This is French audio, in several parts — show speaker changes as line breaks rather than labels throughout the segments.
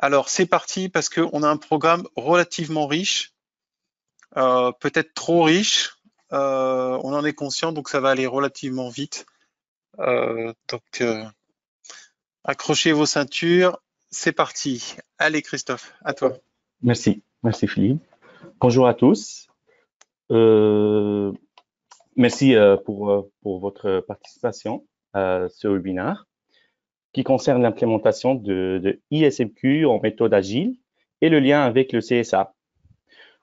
Alors, c'est parti parce qu'on a un programme relativement riche, peut-être trop riche. On en est conscient, donc ça va aller relativement vite. Donc, accrochez vos ceintures. C'est parti. Allez, Christophe, à toi.
Merci, merci Philippe. Bonjour à tous. Euh, Merci pour votre participation à ce webinaire qui concerne l'implémentation de ISMQ en méthode agile et le lien avec le CSA.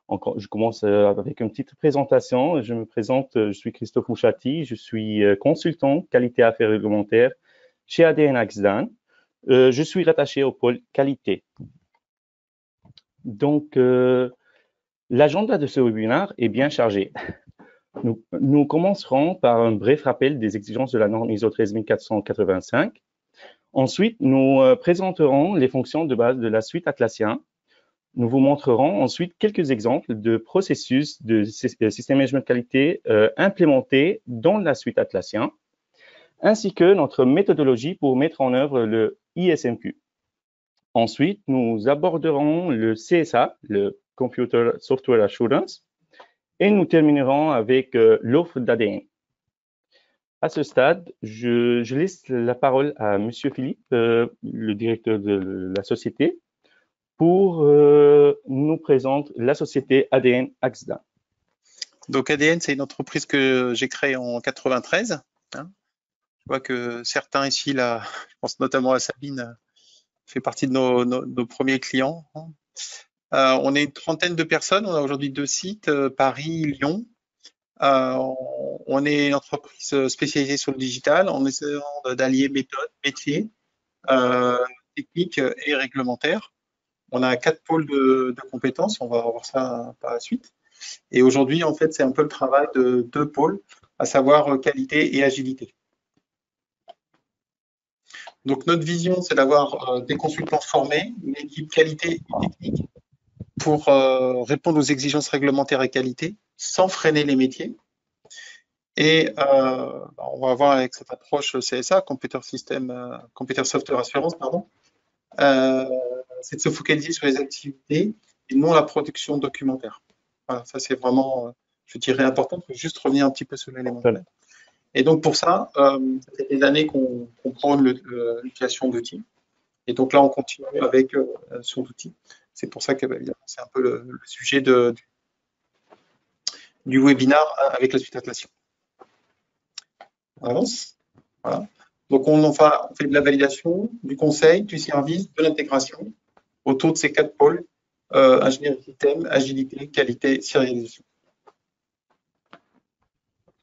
Je commence avec une petite présentation. Je me présente, je suis Christophe Mouchati, je suis consultant qualité affaires réglementaires chez ADN Axdan. Je suis rattaché au pôle qualité. Donc, l'agenda de ce webinaire est bien chargé. Nous commencerons par un bref rappel des exigences de la norme ISO 13485. Ensuite, nous présenterons les fonctions de base de la suite Atlassian. Nous vous montrerons ensuite quelques exemples de processus de système management qualité implémentés dans la suite Atlassian, ainsi que notre méthodologie pour mettre en œuvre le ISMQ. Ensuite, nous aborderons le CSA, le Computer Software Assurance, et nous terminerons avec l'offre d'ADN. À ce stade, je laisse la parole à Monsieur Philippe, le directeur de la société, pour nous présenter la société ADN Axdan.
Donc, ADN, c'est une entreprise que j'ai créée en 93. Hein. Je vois que certains ici, là, je pense notamment à Sabine, fait partie de nos premiers clients. Hein. On est une trentaine de personnes. On a aujourd'hui 2 sites, Paris, Lyon. On est une entreprise spécialisée sur le digital en essayant d'allier méthode, métier, technique et réglementaire. On a 4 pôles de compétences. On va voir ça par la suite. Et aujourd'hui, en fait, c'est un peu le travail de 2 pôles, à savoir qualité et agilité. Donc, notre vision, c'est d'avoir des consultants formés, une équipe qualité et technique pour répondre aux exigences réglementaires et qualité sans freiner les métiers. Et on va voir avec cette approche CSA, Computer Software Assurance, pardon, c'est de se focaliser sur les activités et non la production documentaire. Voilà, ça c'est vraiment, je dirais, important. Il faut juste revenir un petit peu sur l'élément.
Voilà.
Et donc pour ça, ça fait des années qu'on prône l'utilisation d'outils. Et donc là, on continue avec sur l'outil. C'est pour ça que c'est un peu le sujet du webinaire avec la suite Atlassian. On avance. Voilà. Donc on fait de la validation, du conseil, du service, de l'intégration autour de ces 4 pôles, ingénierie système, agilité, qualité, sérialisation.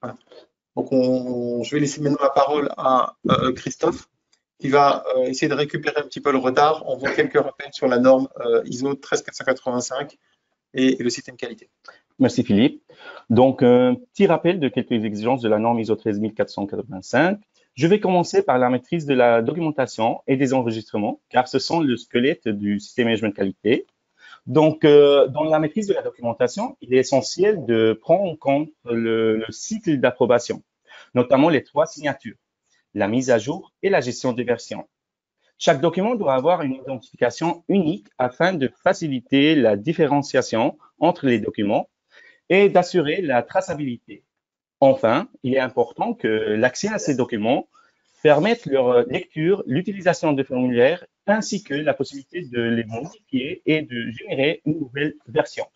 Voilà. Donc je vais laisser maintenant la parole à Christophe qui va essayer de récupérer un petit peu le retard en faisant quelques rappels sur la norme ISO 13485 et le système qualité.
Merci Philippe. Donc, un petit rappel de quelques exigences de la norme ISO 13485. Je vais commencer par la maîtrise de la documentation et des enregistrements, car ce sont le squelette du système management qualité. Donc, dans la maîtrise de la documentation, il est essentiel de prendre en compte le cycle d'approbation, notamment les 3 signatures, la mise à jour et la gestion des versions. Chaque document doit avoir une identification unique afin de faciliter la différenciation entre les documents et d'assurer la traçabilité. Enfin, il est important que l'accès à ces documents permette leur lecture, l'utilisation de formulaires, ainsi que la possibilité de les modifier et de générer une nouvelle version.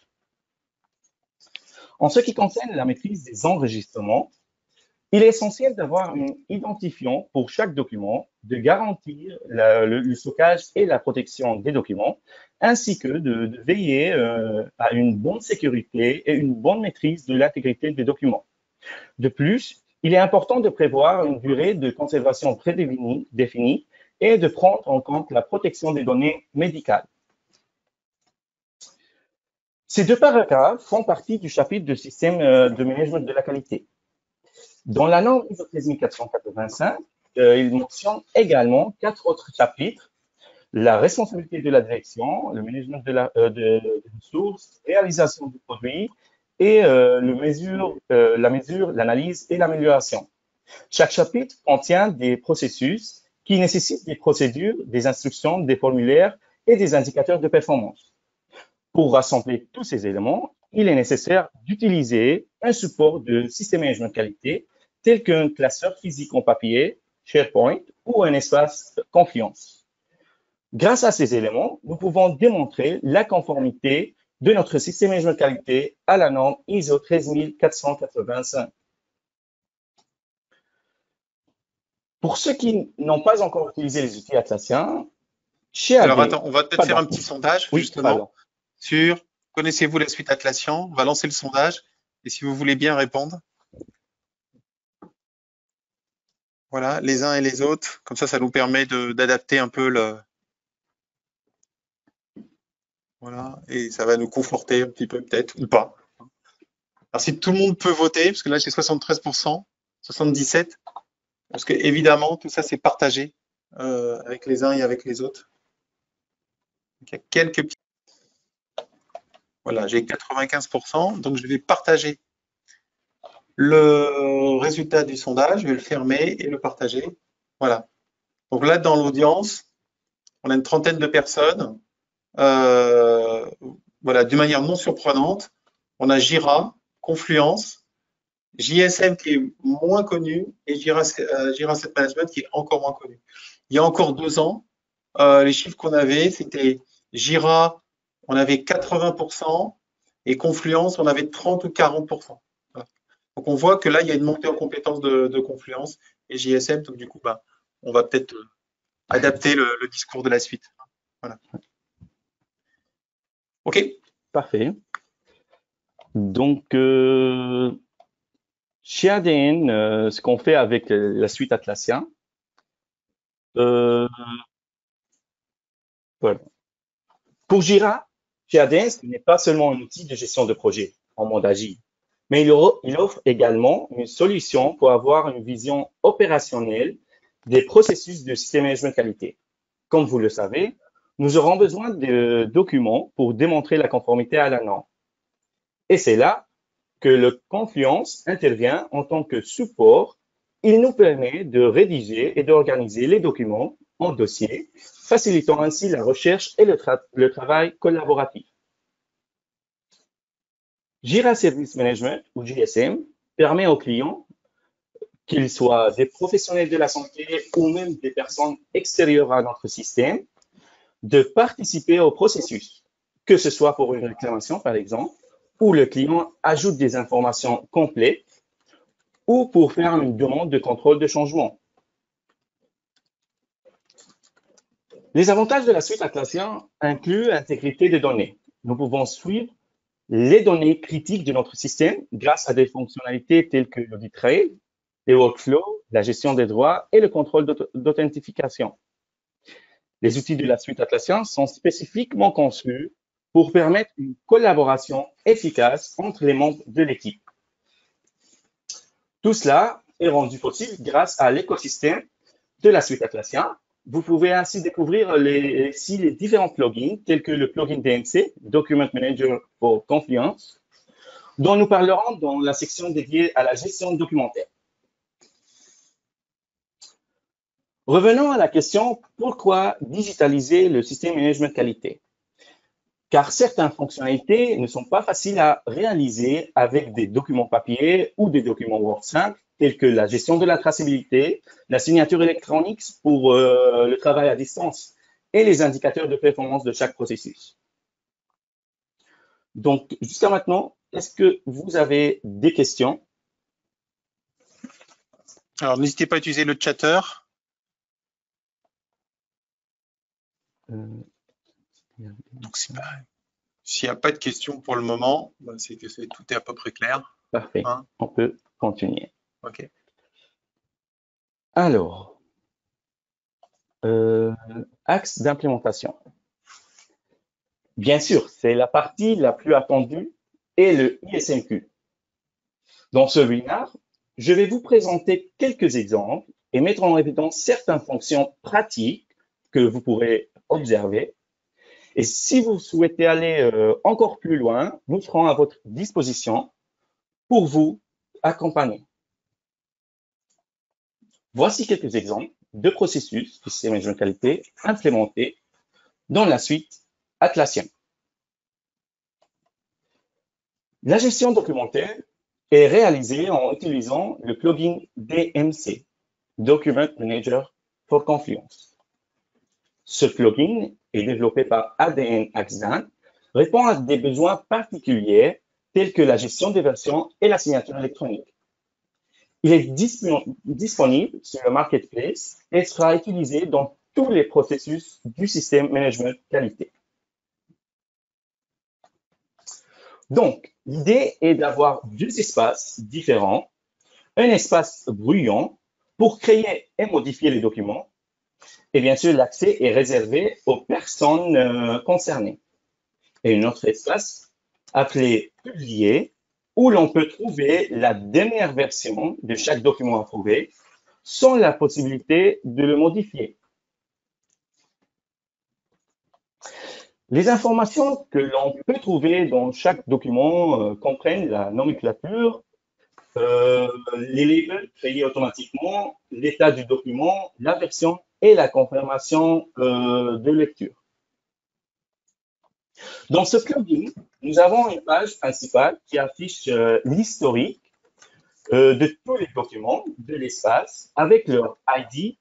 En ce qui concerne la maîtrise des enregistrements, il est essentiel d'avoir un identifiant pour chaque document, de garantir le stockage et la protection des documents, ainsi que de veiller à une bonne sécurité et une bonne maîtrise de l'intégrité des documents. De plus, il est important de prévoir une durée de conservation prédéfinie et de prendre en compte la protection des données médicales. Ces 2 paragraphes font partie du chapitre de système de management de la qualité. Dans la norme ISO 13485, il mentionne également 4 autres chapitres: la responsabilité de la direction, le management de ressources, réalisation du produit et la mesure, l'analyse et l'amélioration. Chaque chapitre contient des processus qui nécessitent des procédures, des instructions, des formulaires et des indicateurs de performance. Pour rassembler tous ces éléments, il est nécessaire d'utiliser un support de système management qualité tel qu'un classeur physique en papier, SharePoint ou un espace Confluence. Grâce à ces éléments, nous pouvons démontrer la conformité de notre système management qualité à la norme ISO 13485. Pour ceux qui n'ont pas encore utilisé les outils Atlassian, chez
Alors
AD,
attends, on va peut-être faire un petit sondage
oui,
justement sur connaissez-vous la suite Atlassian? On va lancer le sondage et si vous voulez bien répondre. Voilà, les uns et les autres. Comme ça nous permet d'adapter un peu le. Voilà, et ça va nous conforter un petit peu peut-être ou pas. Alors si tout le monde peut voter, parce que là j'ai 73%, 77%, parce que évidemment tout ça c'est partagé avec les uns et avec les autres. Donc, il y a quelques petits. Voilà, j'ai 95%, donc je vais partager le résultat du sondage, je vais le fermer et le partager. Voilà. Donc là, dans l'audience, on a une trentaine de personnes. Voilà, d'une manière non surprenante, on a Jira, Confluence, JSM qui est moins connu et Jira Asset Management qui est encore moins connu. Il y a encore 2 ans, les chiffres qu'on avait, c'était Jira, on avait 80% et Confluence, on avait 30 ou 40%. Voilà. Donc on voit que là, il y a une montée en compétences de Confluence et JSM, donc du coup, bah, on va peut-être adapter le discours de la suite. Voilà. OK.
Parfait. Donc, chez ADN, ce qu'on fait avec la suite Atlassian, voilà. Pour Jira, chez ADN, ce n'est pas seulement un outil de gestion de projet en mode agile, mais il offre également une solution pour avoir une vision opérationnelle des processus de système management qualité. Comme vous le savez, nous aurons besoin de documents pour démontrer la conformité à la norme. Et c'est là que le Confluence intervient en tant que support. Il nous permet de rédiger et d'organiser les documents en dossier, facilitant ainsi la recherche et le travail collaboratif. Jira Service Management, ou JSM, permet aux clients, qu'ils soient des professionnels de la santé ou même des personnes extérieures à notre système, de participer au processus, que ce soit pour une réclamation, par exemple, où le client ajoute des informations complètes ou pour faire une demande de contrôle de changement. Les avantages de la suite Atlassian incluent l'intégrité des données. Nous pouvons suivre les données critiques de notre système grâce à des fonctionnalités telles que l'audit trail, les workflows, la gestion des droits et le contrôle d'authentification. Les outils de la suite Atlassian sont spécifiquement conçus pour permettre une collaboration efficace entre les membres de l'équipe. Tout cela est rendu possible grâce à l'écosystème de la suite Atlassian. Vous pouvez ainsi découvrir les différents plugins tels que le plugin DMC, Document Manager pour Confluence, dont nous parlerons dans la section dédiée à la gestion documentaire. Revenons à la question pourquoi digitaliser le système management qualité? Car certaines fonctionnalités ne sont pas faciles à réaliser avec des documents papier ou des documents Word simples, tels que la gestion de la traçabilité, la signature électronique pour le travail à distance et les indicateurs de performance de chaque processus. Donc, jusqu'à maintenant, est-ce que vous avez des questions?
Alors, n'hésitez pas à utiliser le chatter. Donc, s'il n'y a pas de questions pour le moment, bah, c'est que tout est à peu près clair.
Parfait, hein? On peut continuer.
OK.
Alors, axe d'implémentation. Bien sûr, c'est la partie la plus attendue et le ISMQ. Dans ce webinaire, je vais vous présenter quelques exemples et mettre en évidence certaines fonctions pratiques que vous pourrez observer. Et si vous souhaitez aller encore plus loin, nous serons à votre disposition pour vous accompagner. Voici quelques exemples de processus de système management qualité implémentés dans la suite Atlassian. La gestion documentaire est réalisée en utilisant le plugin DMC, Document Manager for Confluence. Ce plugin est développé par ADN Axan, répond à des besoins particuliers tels que la gestion des versions et la signature électronique. Il est disponible sur le marketplace et sera utilisé dans tous les processus du système management qualité. Donc, l'idée est d'avoir deux espaces différents, un espace bruyant pour créer et modifier les documents, et bien sûr, l'accès est réservé aux personnes concernées. Et un autre espace appelé Publier, où l'on peut trouver la dernière version de chaque document approuvé sans la possibilité de le modifier. Les informations que l'on peut trouver dans chaque document comprennent la nomenclature, les labels créés automatiquement, l'état du document, la version et la confirmation de lecture. Dans ce plugin, nous avons une page principale qui affiche l'historique de tous les documents de l'espace avec leur ID,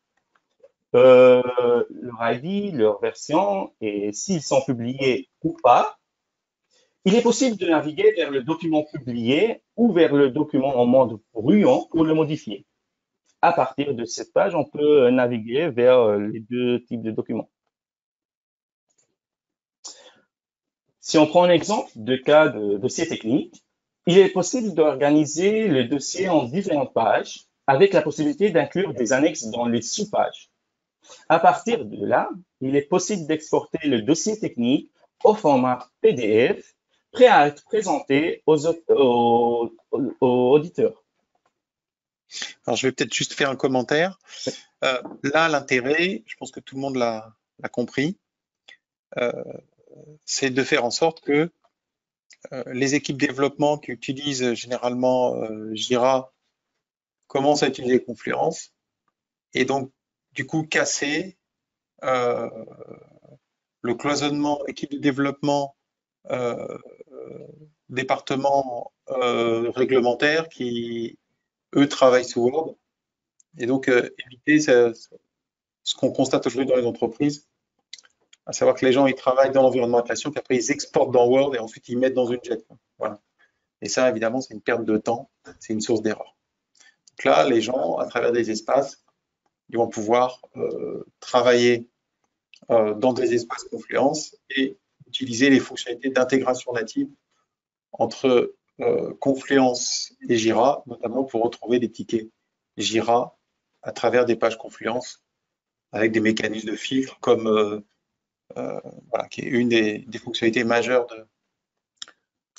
leur version et s'ils sont publiés ou pas. Il est possible de naviguer vers le document publié ou vers le document en mode bruyant pour le modifier. À partir de cette page, on peut naviguer vers les deux types de documents. Si on prend un exemple de cas de dossier technique, il est possible d'organiser le dossier en différentes pages avec la possibilité d'inclure des annexes dans les sous-pages. À partir de là, il est possible d'exporter le dossier technique au format PDF prêt à être présenté aux auditeurs.
Alors, je vais peut-être juste faire un commentaire. Là, l'intérêt, je pense que tout le monde l'a compris, c'est de faire en sorte que les équipes développement qui utilisent généralement Jira commencent à utiliser Confluence et donc, du coup, casser le cloisonnement équipe de développement département réglementaire qui, eux, travaillent sous Word. Et donc, éviter ce qu'on constate aujourd'hui dans les entreprises, à savoir que les gens, ils travaillent dans l'environnement Atlassian, puis après, ils exportent dans Word et ensuite, ils mettent dans une jet. Voilà. Et ça, évidemment, c'est une perte de temps, c'est une source d'erreur. Donc là, les gens, à travers des espaces, ils vont pouvoir travailler dans des espaces Confluence et utiliser les fonctionnalités d'intégration native entre Confluence et Jira, notamment pour retrouver des tickets Jira à travers des pages Confluence avec des mécanismes de filtre comme voilà, qui est une des fonctionnalités majeures de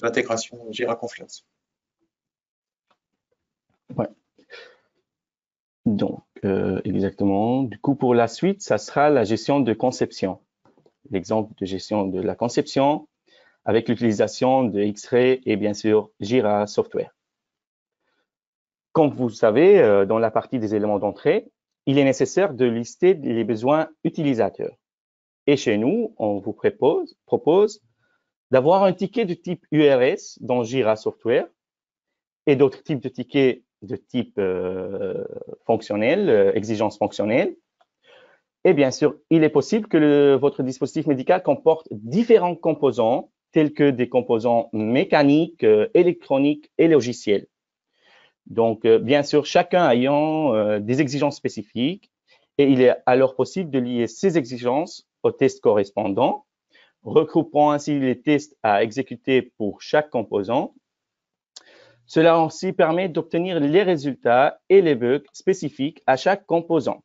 l'intégration Jira Confluence.
Ouais. Donc, exactement. Du coup, pour la suite, ça sera la gestion de conception. L'exemple de gestion de la conception avec l'utilisation de X-Ray et bien sûr Jira Software. Comme vous savez, dans la partie des éléments d'entrée, il est nécessaire de lister les besoins utilisateurs. Et chez nous, on vous propose d'avoir un ticket de type URS dans Jira Software et d'autres types de tickets de type fonctionnel, exigence fonctionnelle. Et bien sûr, il est possible que votre dispositif médical comporte différents composants, tels que des composants mécaniques, électroniques et logiciels. Donc, bien sûr, chacun ayant des exigences spécifiques, et il est alors possible de lier ces exigences aux tests correspondants, regroupant ainsi les tests à exécuter pour chaque composant. Cela aussi permet d'obtenir les résultats et les bugs spécifiques à chaque composant.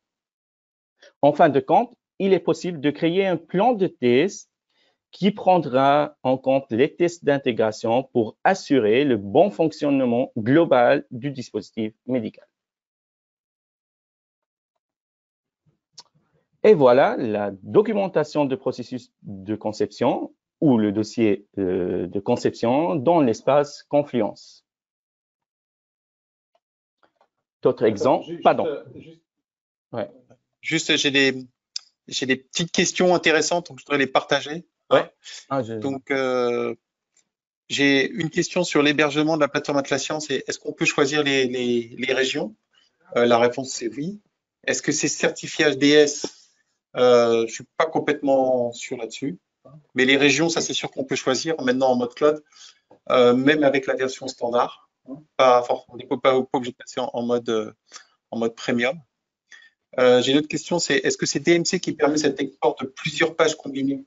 En fin de compte, il est possible de créer un plan de test qui prendra en compte les tests d'intégration pour assurer le bon fonctionnement global du dispositif médical. Et voilà la documentation de processus de conception ou le dossier de conception dans l'espace Confluence. D'autres exemples? Pardon.
Juste, j'ai j'ai des petites questions intéressantes, donc je voudrais les partager.
Ouais.
Hein.
Ah,
Donc, j'ai une question sur l'hébergement de la plateforme Atlassian, c'est est-ce qu'on peut choisir les régions? La réponse c'est oui. Est-ce que c'est certifié HDS? Je suis pas complètement sûr là-dessus. Mais les régions, ça c'est sûr qu'on peut choisir maintenant en mode cloud, même avec la version standard. Hein. Pas forcément, on n'est pas obligé de passer en mode premium. J'ai une autre question, c'est est-ce que c'est DMC qui permet cet export de plusieurs pages combinées?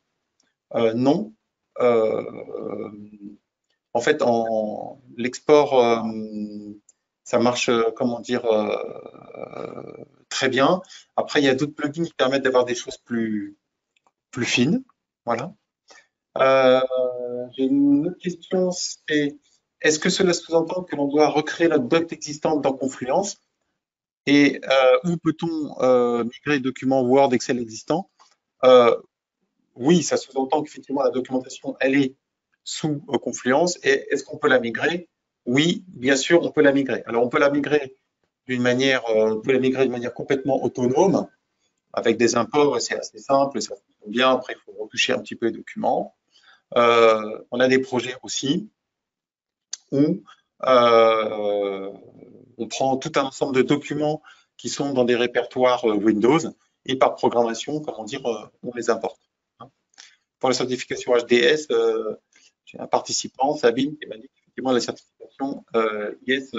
Non. Euh, En fait, l'export, ça marche, comment dire, très bien. Après, il y a d'autres plugins qui permettent d'avoir des choses plus fines. Voilà. Euh, j'ai une autre question, c'est est-ce que cela sous-entend que l'on doit recréer la doc existante dans Confluence? Et où peut-on migrer les documents Word, Excel existants? Euh, oui, ça sous-entend qu'effectivement la documentation, elle est sous Confluence. Et est-ce qu'on peut la migrer? Oui, bien sûr, on peut la migrer. Alors, on peut la migrer on peut la migrer d'une manière complètement autonome, avec des imports, c'est assez simple, ça fonctionne bien. Après, il faut retoucher un petit peu les documents. On a des projets aussi où euh, on prend tout un ensemble de documents qui sont dans des répertoires Windows et par programmation, comment dire, on les importe. Hein. Pour la certification HDS, j'ai un participant, Sabine, qui m'a dit qu'effectivement la certification IS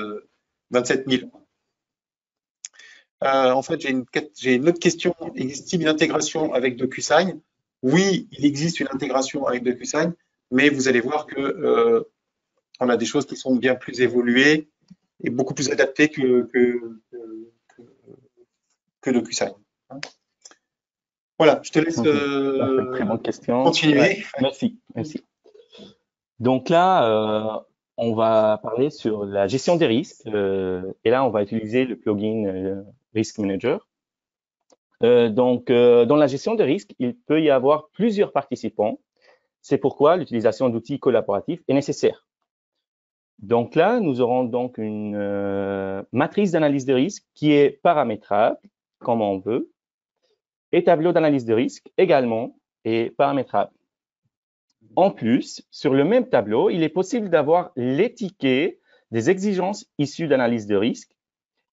27000. En fait, j'ai une autre question. Existe-t-il une intégration avec DocuSign? Oui, il existe une intégration avec DocuSign, mais vous allez voir que on a des choses qui sont bien plus évoluées et beaucoup plus adaptées que DocuSign. Hein. Voilà, je te laisse
ok. Parfait. Très bonne question. Ouais.
continuer.
Merci, merci. Donc là, on va parler sur la gestion des risques. Et là, on va utiliser le plugin Risk Manager. Dans la gestion des risques, il peut y avoir plusieurs participants. C'est pourquoi l'utilisation d'outils collaboratifs est nécessaire. Donc là, nous aurons donc une matrice d'analyse de risque qui est paramétrable comme on veut, et tableau d'analyse de risque également est paramétrable. En plus, sur le même tableau, il est possible d'avoir les tickets des exigences issues d'analyse de risque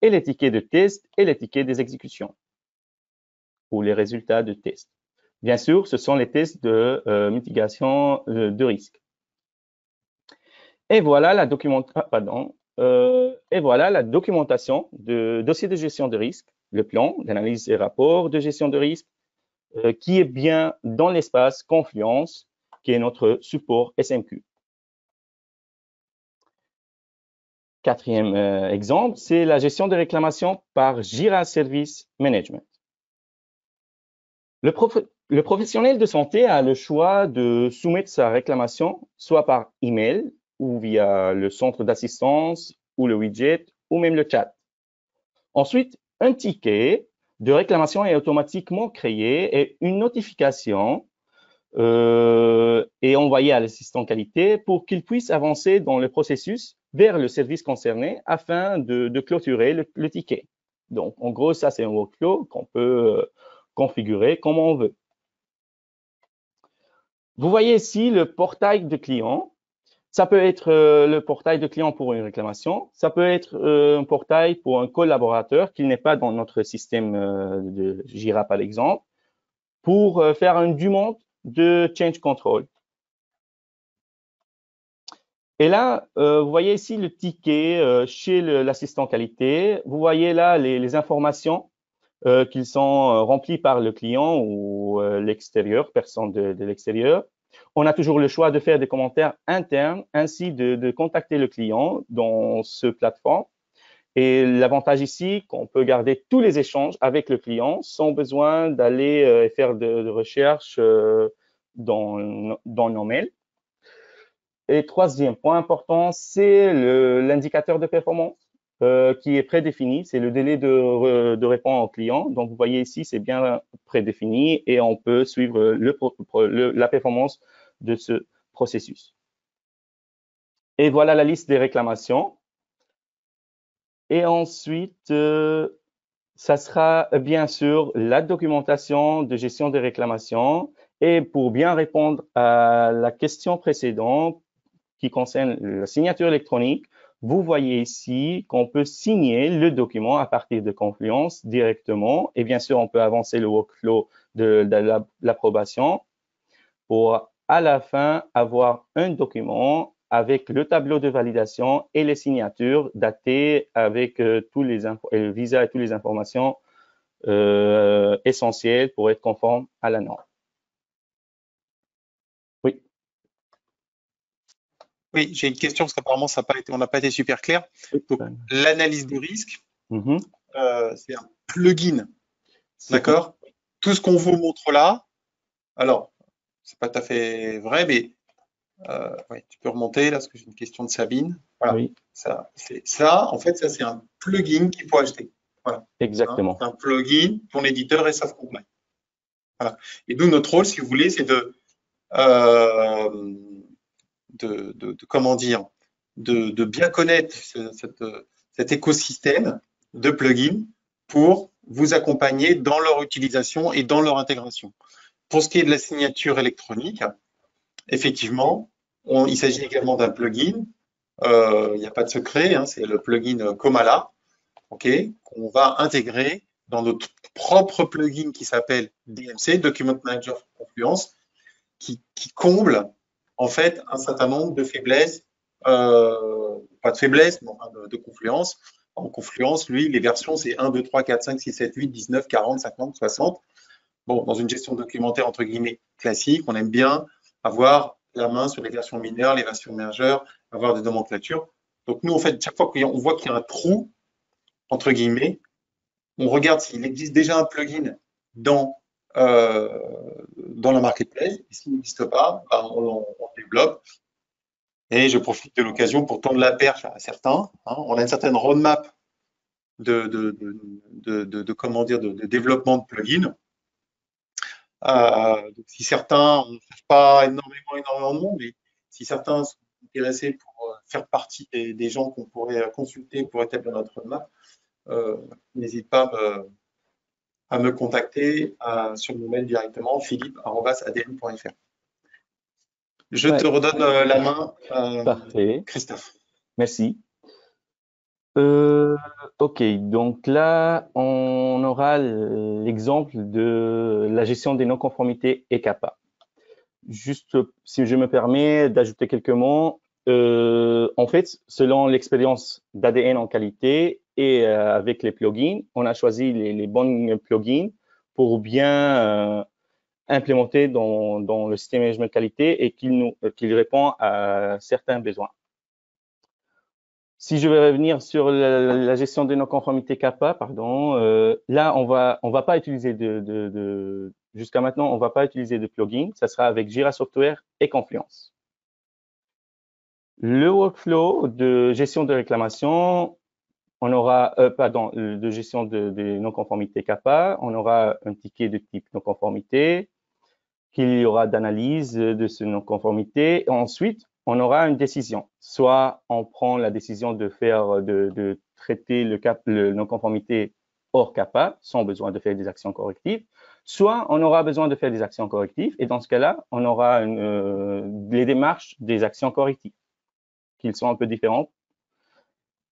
et les tickets de test et les tickets des exécutions ou les résultats de test. Bien sûr, ce sont les tests de mitigation de risque. Et voilà la documentation de dossier de gestion de risque, le plan d'analyse et rapport de gestion de risque, qui est bien dans l'espace Confluence, qui est notre support SMQ. Quatrième exemple, c'est la gestion des réclamations par Jira Service Management. Le professionnel de santé a le choix de soumettre sa réclamation soit par email ou via le centre d'assistance ou le widget ou même le chat. Ensuite, un ticket de réclamation est automatiquement créé et une notification est envoyée à l'assistant qualité pour qu'il puisse avancer dans le processus vers le service concerné afin de clôturer le ticket. Donc, en gros, ça, c'est un workflow qu'on peut configurer comme on veut. Vous voyez ici le portail de client. Ça peut être le portail de client pour une réclamation. Ça peut être un portail pour un collaborateur qui n'est pas dans notre système de Jira, par exemple, pour faire une demande de change control. Et là, vous voyez ici le ticket chez l'assistant qualité. Vous voyez là les informations qui sont remplies par le client ou l'extérieur, personne de l'extérieur. On a toujours le choix de faire des commentaires internes, ainsi de contacter le client dans ce plateforme. Et l'avantage ici, qu'on peut garder tous les échanges avec le client sans besoin d'aller faire de recherche dans nos mails. Et troisième point important, c'est l'indicateur de performance qui est prédéfini. C'est le délai de réponse au client. Donc, vous voyez ici, c'est bien prédéfini et on peut suivre la performance de ce processus. Et voilà la liste des réclamations. Et ensuite, Ça sera bien sûr la documentation de gestion des réclamations. Et pour bien répondre à la question précédente qui concerne la signature électronique, vous voyez ici qu'on peut signer le document à partir de Confluence directement. Et bien sûr, on peut avancer le workflow de l'approbation pour à la fin avoir un document avec le tableau de validation et les signatures datées avec tous les le visa et toutes les informations essentielles pour être conforme à la norme. Oui.
Oui, j'ai une question parce qu'apparemment on n'a pas été super clair. Donc, l'analyse de risque, c'est un plugin, d'accord? Tout ce qu'on vous montre là, alors, c'est pas tout à fait vrai, mais ouais, tu peux remonter là, parce que j'ai une question de Sabine. Voilà,
Oui,
ça, en fait, ça c'est un plugin qu'il faut acheter. Voilà.
exactement.
C'est un plugin, ton éditeur est SafeCompliant. Voilà. Et nous, notre rôle, si vous voulez, c'est comment dire, de bien connaître cet écosystème de plugins pour vous accompagner dans leur utilisation et dans leur intégration. Pour ce qui est de la signature électronique, effectivement, il s'agit également d'un plugin. Il n'y a pas de secret, hein, c'est le plugin Komala, okay, qu'on va intégrer dans notre propre plugin qui s'appelle DMC, Document Manager for Confluence, qui comble en fait un certain nombre de faiblesses, pas de faiblesses, mais enfin de Confluence. En Confluence, lui, les versions, c'est 1, 2, 3, 4, 5, 6, 7, 8, 19, 40, 50, 60. Bon, dans une gestion documentaire, entre guillemets, classique, on aime bien avoir la main sur les versions mineures, les versions majeures, avoir des nomenclatures. Donc, nous, en fait, chaque fois qu'on voit qu'il y a un trou, entre guillemets, on regarde s'il existe déjà un plugin dans, dans la marketplace. Et s'il n'existe pas, ben, on développe. Et je profite de l'occasion pour tendre la perche à certains. Hein. On a une certaine roadmap comment dire, de développement de plugins. Donc si certains, on ne cherche pas énormément de monde, mais si certains sont intéressés pour faire partie des gens qu'on pourrait consulter pour établir notre roadmap, n'hésite pas à me contacter sur mon mail directement, philippe@adn.fr. Je te redonne la main,
Parfait.
Christophe.
Merci. OK, donc là, on aura l'exemple de la gestion des non-conformités ECAPA. Juste, si je me permets d'ajouter quelques mots, en fait, selon l'expérience d'ADN en qualité et avec les plugins, on a choisi les bons plugins pour bien implémenter dans le système management qualité et qu'il répond à certains besoins. Si je vais revenir sur la gestion de nos conformités CAPA, pardon, là, on va pas utiliser jusqu'à maintenant, on va pas utiliser de plugin. Ça sera avec Jira Software et Confluence. Le workflow de gestion de réclamation, on aura, de gestion de non-conformité CAPA, on aura un ticket de type non-conformité, qu'il y aura d'analyse de ce non-conformité. Ensuite, on aura une décision. Soit on prend la décision de traiter le non-conformité hors CAPA, sans besoin de faire des actions correctives. Soit on aura besoin de faire des actions correctives, et dans ce cas-là, on aura les démarches des actions correctives, qui sont un peu différentes.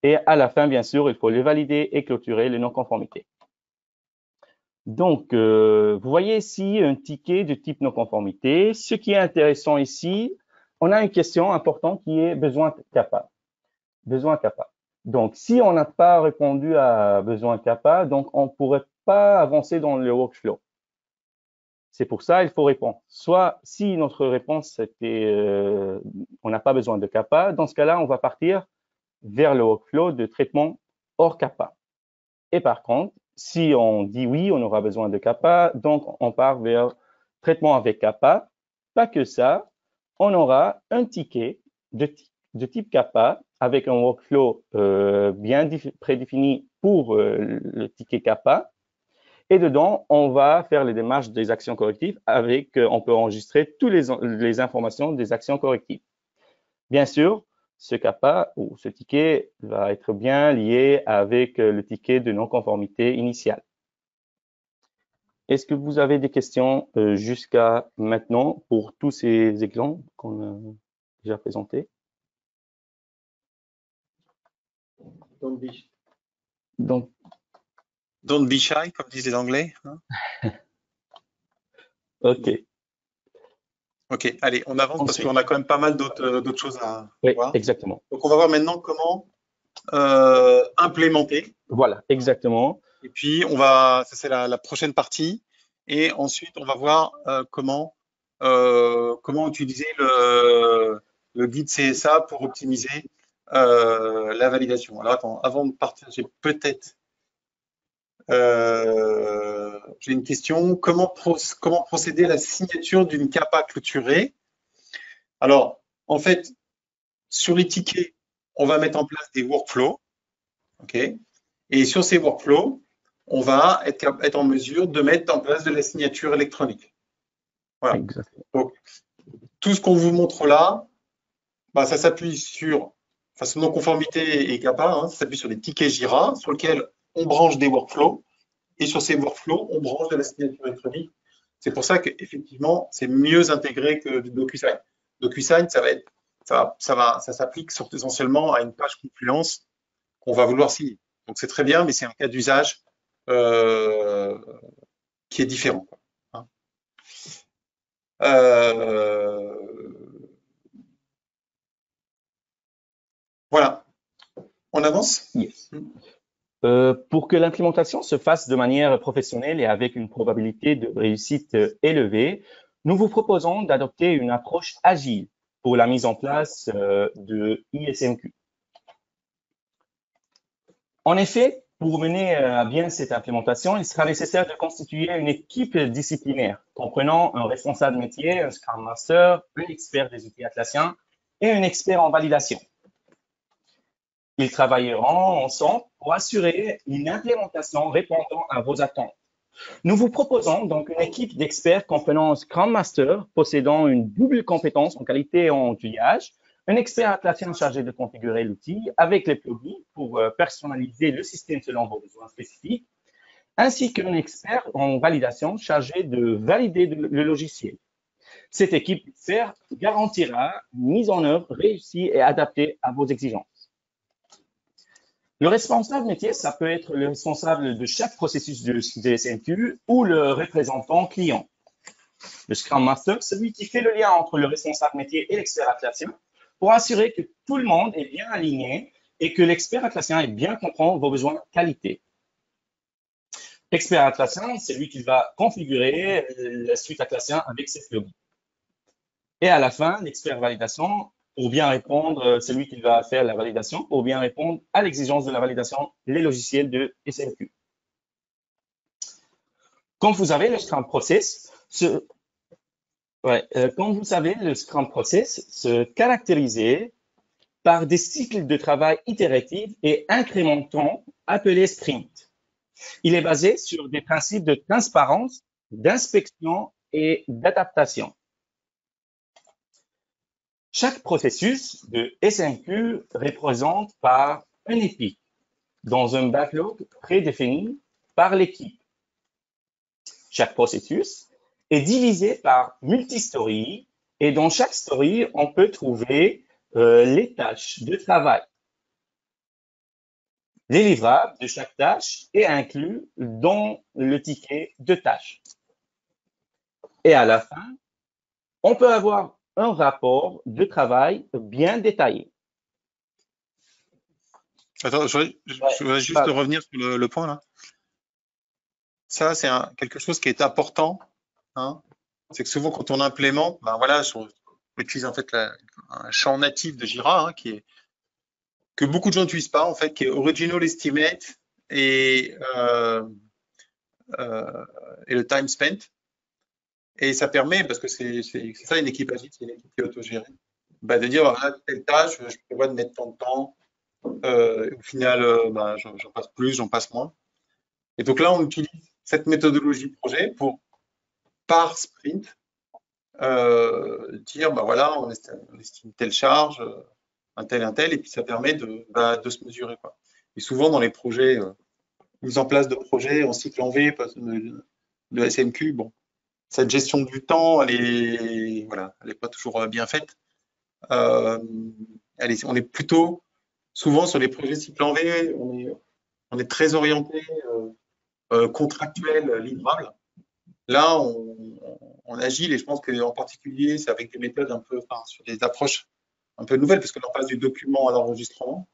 Et à la fin, bien sûr, il faut les valider et clôturer les non-conformités. Donc, vous voyez ici un ticket de type non-conformité. Ce qui est intéressant ici, on a une question importante qui est besoin CAPA. Besoin CAPA. Donc, si on n'a pas répondu à besoin CAPA, donc on ne pourrait pas avancer dans le workflow. C'est pour ça qu'il faut répondre. Soit, si notre réponse était on n'a pas besoin de CAPA, dans ce cas-là, on va partir vers le workflow de traitement hors CAPA. Et par contre, si on dit oui, on aura besoin de CAPA, donc on part vers traitement avec CAPA. Pas que ça, on aura un ticket de type CAPA avec un workflow bien prédéfini pour le ticket CAPA. Et dedans, on va faire les démarches des actions correctives avec, on peut enregistrer toutes les informations des actions correctives. Bien sûr, ce kappa ou ce ticket va être bien lié avec le ticket de non-conformité initial. Est-ce que vous avez des questions jusqu'à maintenant pour tous ces exemples qu'on a déjà présentés? Donc,
Don't be shy, comme disent les Anglais. Hein.
ok.
Ok, allez, on avance parce
Ensuite,
qu'on a quand même pas mal d'autres choses à
oui,
voir.
exactement.
Donc, on va voir maintenant comment implémenter.
Voilà, exactement.
Et puis, ça c'est la prochaine partie. Et ensuite, on va voir comment utiliser le guide CSA pour optimiser la validation. Alors, attends, avant de partir, j'ai une question. Comment procéder à la signature d'une CAPA clôturée? Alors, en fait, sur les tickets, on va mettre en place des workflows. OK? Et sur ces workflows, on va être en mesure de mettre en place de la signature électronique. Voilà.
Exactement.
Donc, tout ce qu'on vous montre là, bah, ça s'appuie sur, enfin, non-conformité et CAPA, hein, ça s'appuie sur des tickets Jira sur lesquels on branche des workflows. Et sur ces workflows, on branche de la signature électronique. C'est pour ça qu'effectivement, c'est mieux intégré que du DocuSign. DocuSign, ça s'applique essentiellement à une page Confluence qu'on va vouloir signer. Donc c'est très bien, mais c'est un cas d'usage qui est différent. Hein. Voilà, on avance.
Yes. Pour que l'implémentation se fasse de manière professionnelle et avec une probabilité de réussite élevée, nous vous proposons d'adopter une approche agile pour la mise en place de ISMQ. En effet, pour mener à bien cette implémentation, il sera nécessaire de constituer une équipe disciplinaire comprenant un responsable métier, un Scrum Master, un expert des outils Atlassian et un expert en validation. Ils travailleront ensemble pour assurer une implémentation répondant à vos attentes. Nous vous proposons donc une équipe d'experts comprenant un Scrum Master possédant une double compétence en qualité et en outillage, un expert Atlassian chargé de configurer l'outil avec les plugins pour personnaliser le système selon vos besoins spécifiques, ainsi qu'un expert en validation chargé de valider le logiciel. Cette équipe d'experts garantira une mise en œuvre réussie et adaptée à vos exigences. Le responsable métier, ça peut être le responsable de chaque processus de SMQ ou le représentant client. Le Scrum Master, celui qui fait le lien entre le responsable métier et l'expert Atlassian pour assurer que tout le monde est bien aligné et que l'expert Atlassian est bien comprend vos besoins qualité. L'expert Atlassian, c'est lui qui va configurer la suite Atlassian avec ses plugins. Et à la fin, l'expert validation, pour bien répondre, c'est lui qui va faire la validation, pour bien répondre à l'exigence de la validation, les logiciels de SMQ. Comme vous savez, le Scrum Process se caractérise par des cycles de travail itératifs et incrémentants appelés sprints. Il est basé sur des principes de transparence, d'inspection et d'adaptation. Chaque processus de SMQ représente par un épique dans un backlog prédéfini par l'équipe. Chaque processus est divisé par multi-stories et dans chaque story, on peut trouver les tâches de travail. Les livrables de chaque tâche est inclus dans le ticket de tâche. Et à la fin, on peut avoir un rapport de travail bien détaillé.
Attends, je voudrais juste revenir sur le point là. Ça, c'est quelque chose qui est important. Hein. C'est que souvent, quand on implémente, ben voilà, on utilise en fait un champ natif de Jira que beaucoup de gens n'utilisent pas, en fait, qui est Original Estimate et le Time Spent. Et ça permet, parce que c'est ça une équipe agile, c'est une équipe qui est autogérée, bah, de dire, voilà, telle tâche, je prévois de mettre tant de temps. Au final, bah, j'en passe plus, j'en passe moins. Et donc là, on utilise cette méthodologie projet pour, par sprint, dire, bah voilà, on estime telle charge, un tel, et puis ça permet de se mesurer, quoi. Et souvent, dans les projets, mise en place de projets en cycle en V de SMQ, bon, cette gestion du temps, voilà, elle est pas toujours bien faite. On est plutôt, souvent sur les projets cycle en V, on est très orienté contractuel, livrable. Là, on agile, et je pense qu'en particulier, c'est avec des méthodes un peu, enfin, sur des approches un peu nouvelles, parce que l'on passe du document à l'enregistrement,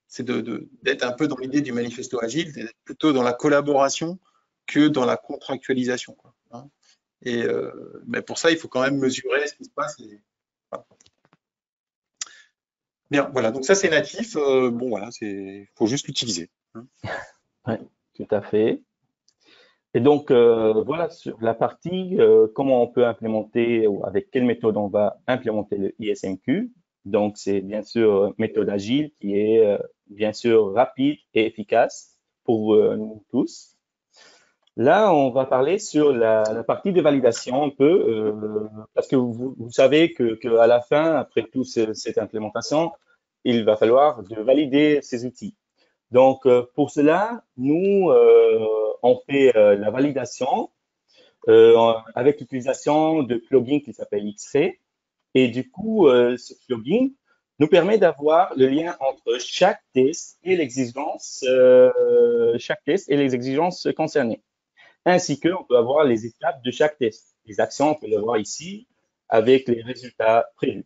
c'est d'être un peu dans l'idée du manifesto agile, d'être plutôt dans la collaboration que dans la contractualisation, quoi, hein. Et mais pour ça, il faut quand même mesurer ce qui se passe. Voilà. Bien, voilà. Donc ça, c'est natif. Bon, voilà, faut juste l'utiliser, hein.
Ouais, tout à fait. Et donc, voilà sur la partie, comment on peut implémenter ou avec quelle méthode on va implémenter le ISMQ. Donc, c'est bien sûr méthode agile qui est bien sûr rapide et efficace pour nous tous. Là, on va parler sur la partie de validation un peu, parce que vous savez que à la fin, après toute cette implémentation, il va falloir de valider ces outils. Donc, pour cela, nous, on fait la validation avec l'utilisation de plugins qui s'appelle X-Ray. Et du coup, ce plugin nous permet d'avoir le lien entre chaque test et l'exigence, chaque test et les exigences concernées. Ainsi qu'on peut avoir les étapes de chaque test. Les actions, on peut les voir ici avec les résultats prévus.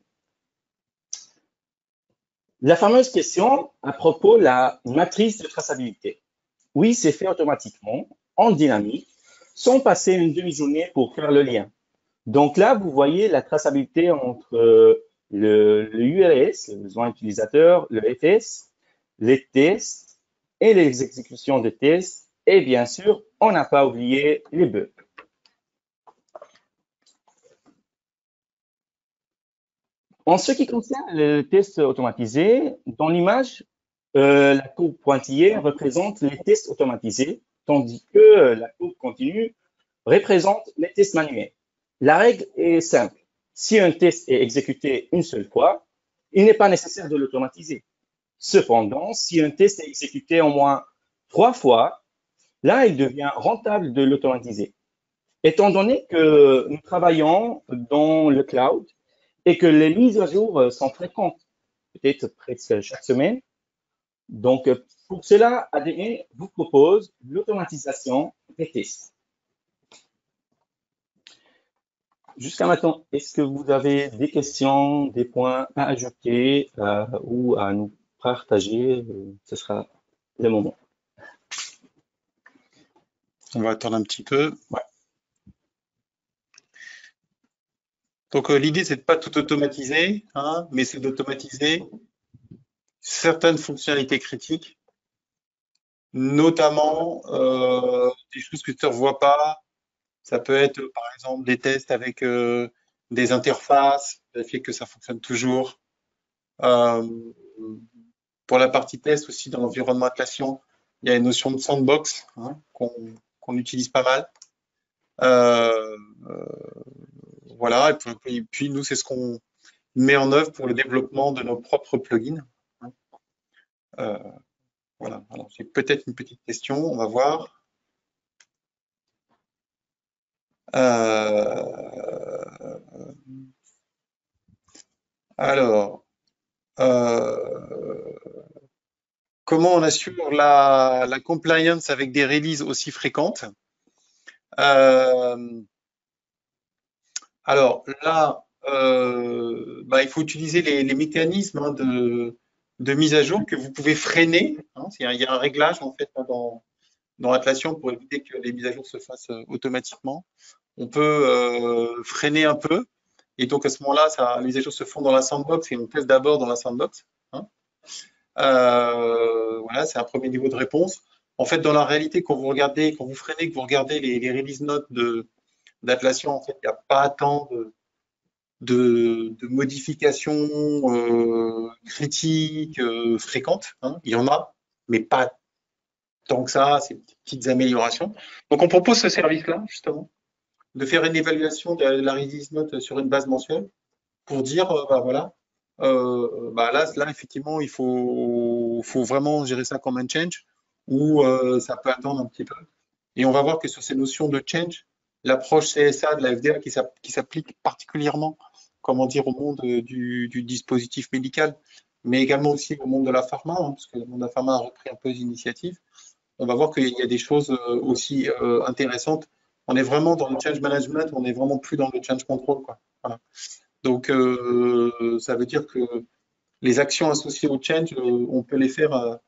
La fameuse question à propos de la matrice de traçabilité. Oui, c'est fait automatiquement, en dynamique, sans passer une demi-journée pour faire le lien. Donc là, vous voyez la traçabilité entre le URS, le besoin utilisateur, le FS, les tests et les exécutions de tests. Et bien sûr, on n'a pas oublié les bugs. En ce qui concerne le test automatisé, dans l'image, la courbe pointillée représente les tests automatisés, tandis que la courbe continue représente les tests manuels. La règle est simple. Si un test est exécuté une seule fois, il n'est pas nécessaire de l'automatiser. Cependant, si un test est exécuté au moins 3 fois, là, il devient rentable de l'automatiser. Étant donné que nous travaillons dans le cloud et que les mises à jour sont fréquentes, peut-être presque chaque semaine, donc pour cela, ADE vous propose l'automatisation des tests. Jusqu'à maintenant, est-ce que vous avez des questions, des points à ajouter ou à nous partager? Ce sera le moment.
On va attendre un petit peu.
Ouais.
Donc l'idée, c'est de pas tout automatiser, hein, mais c'est d'automatiser certaines fonctionnalités critiques, notamment des choses que tu ne revois pas. Ça peut être, par exemple, des tests avec des interfaces, vérifier que ça fonctionne toujours. Pour la partie test aussi, dans l'environnement Atlassian, il y a une notion de sandbox, hein, qu'on utilise pas mal. Voilà, et puis nous, c'est ce qu'on met en œuvre pour le développement de nos propres plugins. Voilà, alors j'ai peut-être une petite question, on va voir. Alors, comment on assure la compliance avec des releases aussi fréquentes? Alors là, il faut utiliser les mécanismes, hein, de mise à jour que vous pouvez freiner, hein. Il y a un réglage en fait dans Atlassian pour éviter que les mises à jour se fassent automatiquement. On peut freiner un peu, et donc à ce moment-là, les mises à jour se font dans la sandbox et on teste d'abord dans la sandbox, hein. Voilà, c'est un premier niveau de réponse. En fait, dans la réalité, quand vous freinez, que vous regardez les release notes d'Atlassian, en fait, il n'y a pas tant de modifications critiques fréquentes, hein. Il y en a, mais pas tant que ça, c'est des petites améliorations. Donc, on propose ce service-là, justement, de faire une évaluation de la release note sur une base mensuelle pour dire, voilà, là, effectivement, il faut vraiment gérer ça comme un change ou ça peut attendre un petit peu. Et on va voir que sur ces notions de change, l'approche CSA de la FDA qui s'applique particulièrement, comment dire, au monde du dispositif médical, mais également aussi au monde de la pharma, hein, parce que le monde de la pharma a repris un peu les initiatives. On va voir qu'il y a des choses aussi intéressantes. On est vraiment dans le change management, on n'est vraiment plus dans le change control, quoi. Voilà. Donc, ça veut dire que les actions associées au change, on peut les faire de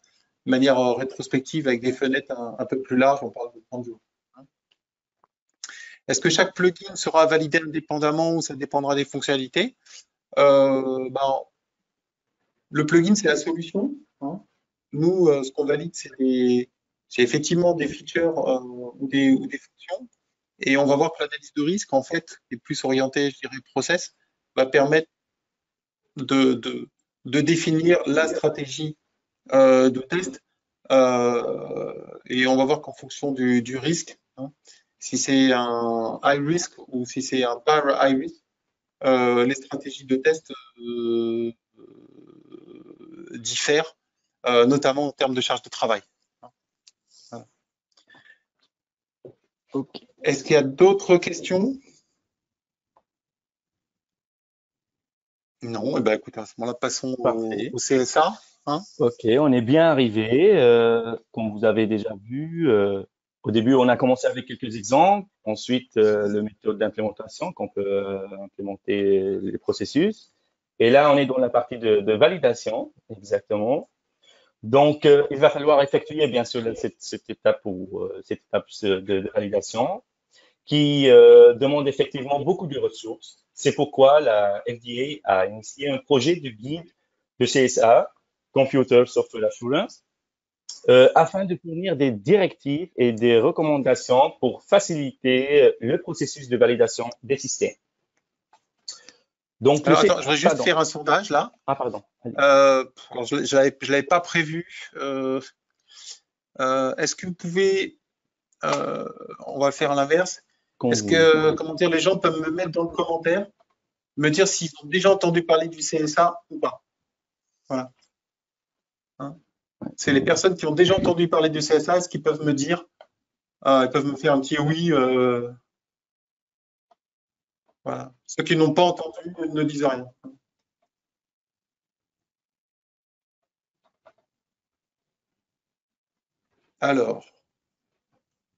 manière rétrospective avec des fenêtres un peu plus larges, on parle de 30 jours. Est-ce que chaque plugin sera validé indépendamment ou ça dépendra des fonctionnalités? Le plugin, c'est la solution, hein. Nous, ce qu'on valide, c'est effectivement des features ou des fonctions. Et on va voir que l'analyse de risque, en fait, est plus orientée, je dirais, process, va permettre de définir la stratégie de test. Et on va voir qu'en fonction du risque, hein, si c'est un high risk ou si c'est un par high risk, les stratégies de test diffèrent, notamment en termes de charge de travail. Voilà.
Ok.
Est-ce qu'il y a d'autres questions? Non, eh ben, écoute, à ce moment-là, passons
Parfait.
au CSA. Hein.
Ok, on est bien arrivé. Comme vous avez déjà vu, au début, on a commencé avec quelques exemples. Ensuite, le méthode d'implémentation qu'on peut implémenter les processus. Et là, on est dans la partie de validation, exactement. Donc, il va falloir effectuer bien sûr cette étape de validation qui demande effectivement beaucoup de ressources. C'est pourquoi la FDA a initié un projet de guide de CSA, Computer Software Assurance, afin de fournir des directives et des recommandations pour faciliter le processus de validation des systèmes. Donc,
Alors, attends, je voudrais juste
pardon.
faire un sondage là.
Ah, pardon.
Alors, je l'avais pas prévu. Est-ce que vous pouvez, on va faire l'inverse.
Quand
Est-ce
vous...
que, comment dire, les gens peuvent me mettre dans le commentaire, me dire s'ils ont déjà entendu parler du CSA ou pas. Voilà. Hein. C'est les personnes qui ont déjà entendu parler du CSA, est-ce qu'ils peuvent me dire, ils peuvent me faire un petit oui. Voilà. Ceux qui n'ont pas entendu ne disent rien. Alors,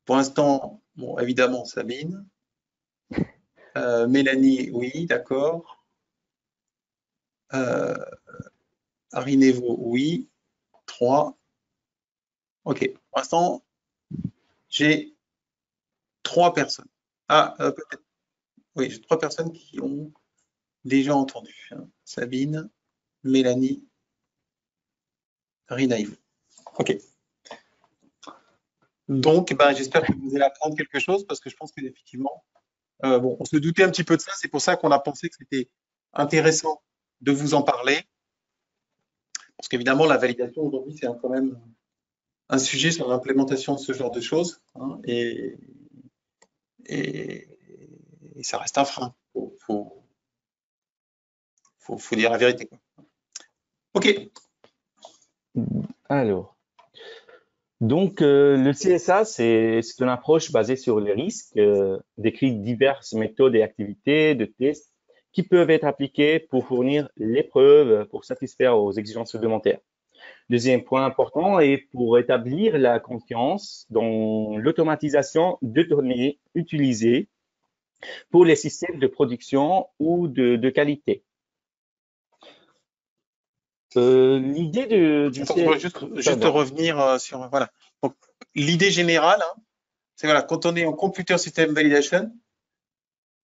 pour l'instant, bon, évidemment, Sabine. Mélanie, oui, d'accord. Arinevo, oui. 3. OK. Pour l'instant, j'ai 3 personnes. Ah, peut-être. Oui, j'ai 3 personnes qui ont déjà entendu. Hein. Sabine, Mélanie, Rinaïvo. OK. Donc, ben, j'espère que vous allez apprendre quelque chose parce que je pense qu'effectivement, bon, on se doutait un petit peu de ça. C'est pour ça qu'on a pensé que c'était intéressant de vous en parler. Parce qu'évidemment, la validation aujourd'hui, c'est quand même un sujet sur l'implémentation de ce genre de choses. Hein, et ça reste un frein. Faut dire la vérité. Quoi. OK.
Alors, donc, le CSA, c'est une approche basée sur les risques, décrit diverses méthodes et activités de tests qui peuvent être appliquées pour fournir les preuves pour satisfaire aux exigences réglementaires. Deuxième point important est pour établir la confiance dans l'automatisation de données utilisées pour les systèmes de production ou de qualité. L'idée du
Attends, je voudrais juste revenir sur voilà. Donc, l'idée générale, hein, c'est voilà, quand on est en computer system validation,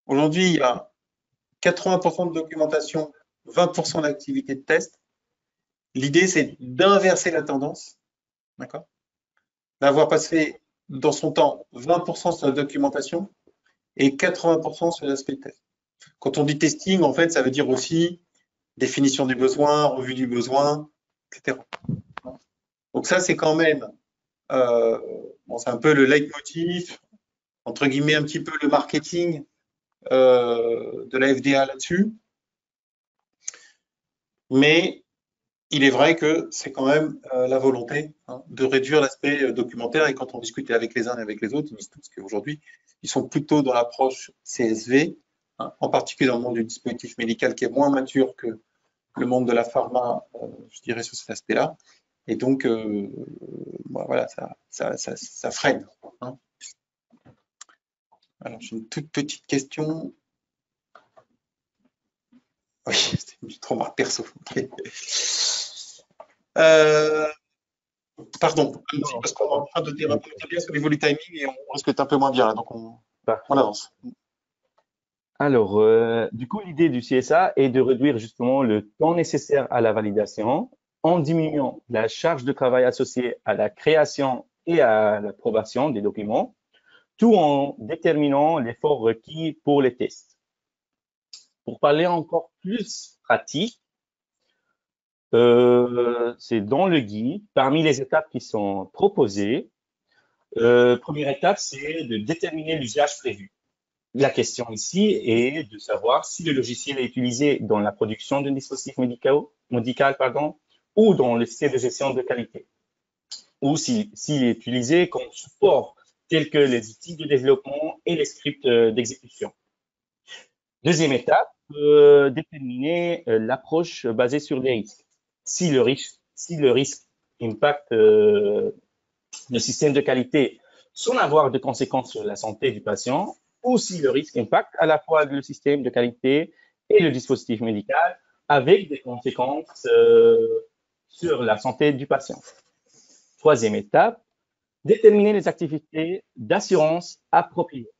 aujourd'hui il y a 80% de documentation, 20% d'activité de test. L'idée c'est d'inverser la tendance, d'accord, d'avoir passé dans son temps 20% sur la documentation et 80% sur l'aspect test. Quand on dit testing, en fait, ça veut dire aussi définition du besoin, revue du besoin, etc. Donc ça, c'est quand même, bon, c'est un peu le leitmotiv, entre guillemets, un petit peu le marketing de la FDA là-dessus. Mais il est vrai que c'est quand même la volonté de réduire l'aspect documentaire. Et quand on discutait avec les uns et avec les autres, ils disent tous qu'aujourd'hui, ils sont plutôt dans l'approche CSV, en particulier dans le monde du dispositif médical qui est moins mature que le monde de la pharma, je dirais, sur cet aspect-là. Et donc, voilà, ça freine. Hein. Alors, j'ai une toute petite question. Oui, c'était une petite remarque perso. Okay. Pardon, parce qu'on est en train de déraper bien sur niveau du timing et on risque d'être un peu moins bien là, donc on avance.
Alors, du coup, l'idée du CSA est de réduire justement le temps nécessaire à la validation en diminuant la charge de travail associée à la création et à l'approbation des documents, tout en déterminant l'effort requis pour les tests. Pour parler encore plus pratique, c'est dans le guide, parmi les étapes qui sont proposées, première étape, c'est de déterminer l'usage prévu. La question ici est de savoir si le logiciel est utilisé dans la production d'un dispositif médical, ou dans le système de gestion de qualité, ou s'il est utilisé comme support, tel que les outils de développement et les scripts d'exécution. Deuxième étape, déterminer l'approche basée sur les risques. Si le risque impacte le système de qualité sans avoir de conséquences sur la santé du patient, ou si le risque impacte à la fois le système de qualité et le dispositif médical avec des conséquences sur la santé du patient. Troisième étape, déterminer les activités d'assurance appropriées.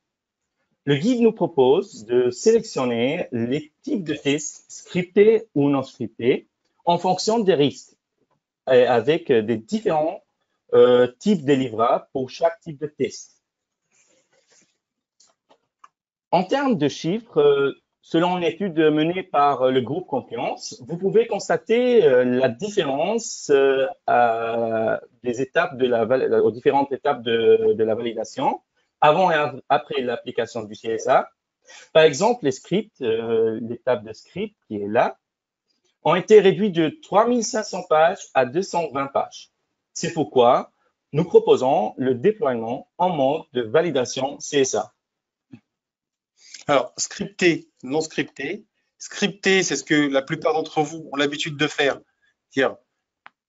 Le guide nous propose de sélectionner les types de tests scriptés ou non scriptés en fonction des risques et avec des différents types de livrables pour chaque type de test. En termes de chiffres, selon une étude menée par le groupe Confiance, vous pouvez constater la différence des étapes aux différentes étapes de la validation, avant et après l'application du CSA. Par exemple, les scripts, l'étape de script qui est là, ont été réduits de 3500 pages à 220 pages. C'est pourquoi nous proposons le déploiement en mode de validation CSA.
Alors, scripté, non scripté. Scripté, c'est ce que la plupart d'entre vous ont l'habitude de faire, c'est-à-dire